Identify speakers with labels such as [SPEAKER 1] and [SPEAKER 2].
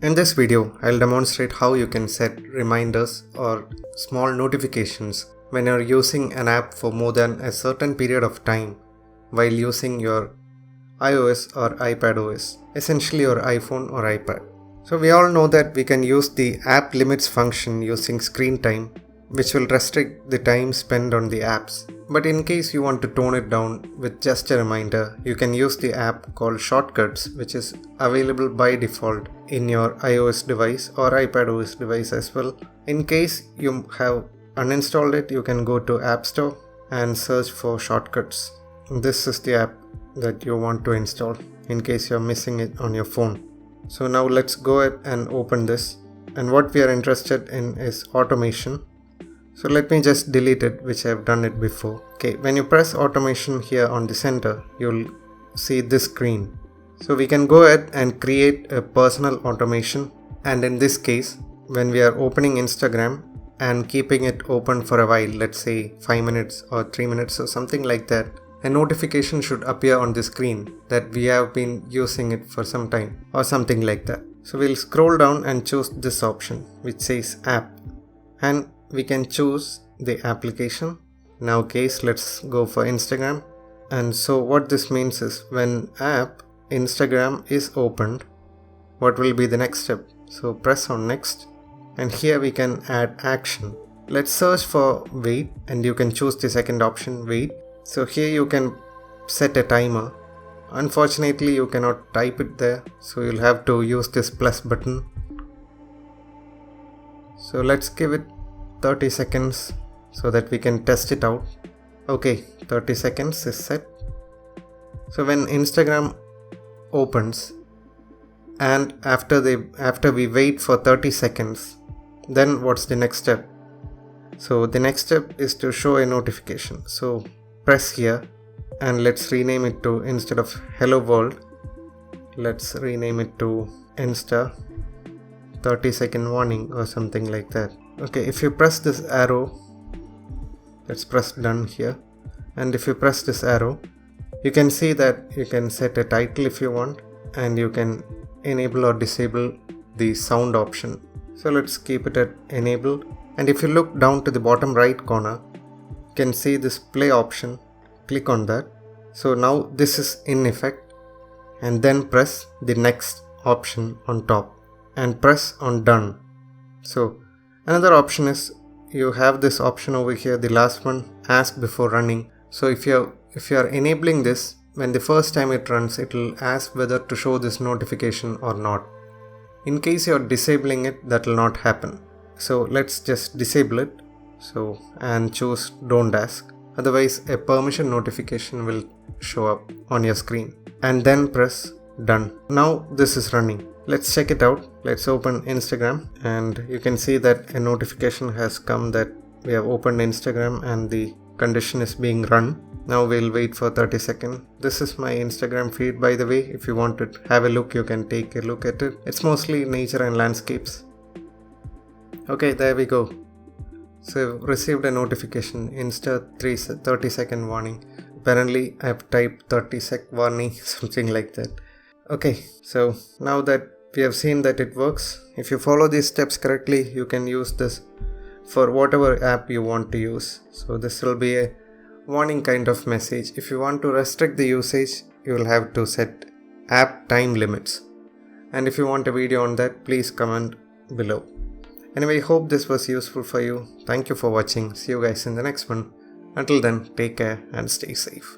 [SPEAKER 1] In this video, I'll demonstrate how you can set reminders or small notifications when you're using an app for more than a certain period of time while using your iOS or iPadOS, essentially your iPhone or iPad. So we all know that we can use the app limits function using screen time, which will restrict the time spent on the apps. But in case you want to tone it down with just a reminder, you can use the app called Shortcuts, which is available by default in your iOS device or iPadOS device as well. In case you have uninstalled it, you can go to App Store and search for Shortcuts. This is the app that you want to install in case you're missing it on your phone. So now let's go ahead and open this, and what we are interested in is automation. So let me just delete it, which I've done it before. Okay, when you press automation here on the center, you'll see this screen. So we can go ahead and create a personal automation, and in this case, when we are opening Instagram and keeping it open for a while, let's say 5 minutes or 3 minutes or something like that, a notification should appear on the screen that we have been using it for some time or something like that. So we'll scroll down and choose this option which says app, and we can choose the application. In our case, let's go for Instagram. And so what this means is when app Instagram is opened, what will be the next step? So press on next, and here we can add action. Let's search for wait, and you can choose the second option, wait. So here you can set a timer. Unfortunately, you cannot type it there, so you'll have to use this plus button. So let's give it 30 seconds so that we can test it out. Okay, 30 seconds is set. So when Instagram opens and after we wait for 30 seconds, then what's the next step? So the next step is to show a notification. So press here and let's rename it to, instead of hello world, let's rename it to Insta 30-second warning or something like that. Okay, if you press this arrow, let's press done here, and if you press this arrow, you can see that you can set a title if you want, and you can enable or disable the sound option. So let's keep it at enable, and if you look down to the bottom right corner, you can see this play option. Click on that. So now this is in effect, and then press the next option on top and press on done. So another option is you have this option over here, the last one, ask before running. So if you are enabling this, when the first time it runs, it will ask whether to show this notification or not. In case you are disabling it, that will not happen. So let's just disable it. So and choose don't ask. Otherwise a permission notification will show up on your screen, and then press done. Now this is running. Let's check it out. Let's open Instagram, and you can see that a notification has come that we have opened Instagram and the condition is being run. Now we'll wait for 30 seconds. This is my Instagram feed, by the way. If you want to have a look, you can take a look at it. It's mostly nature and landscapes. Okay, there we go. So I've received a notification, Insta 30-second warning. Apparently I've typed 30-sec warning, something like that. Okay, so now that we have seen that it works, if you follow these steps correctly, you can use this for whatever app you want to use. So this will be a warning kind of message. If you want to restrict the usage, you will have to set app time limits. And if you want a video on that, please comment below. Anyway, hope this was useful for you. Thank you for watching. See you guys in the next one. Until then, take care and stay safe.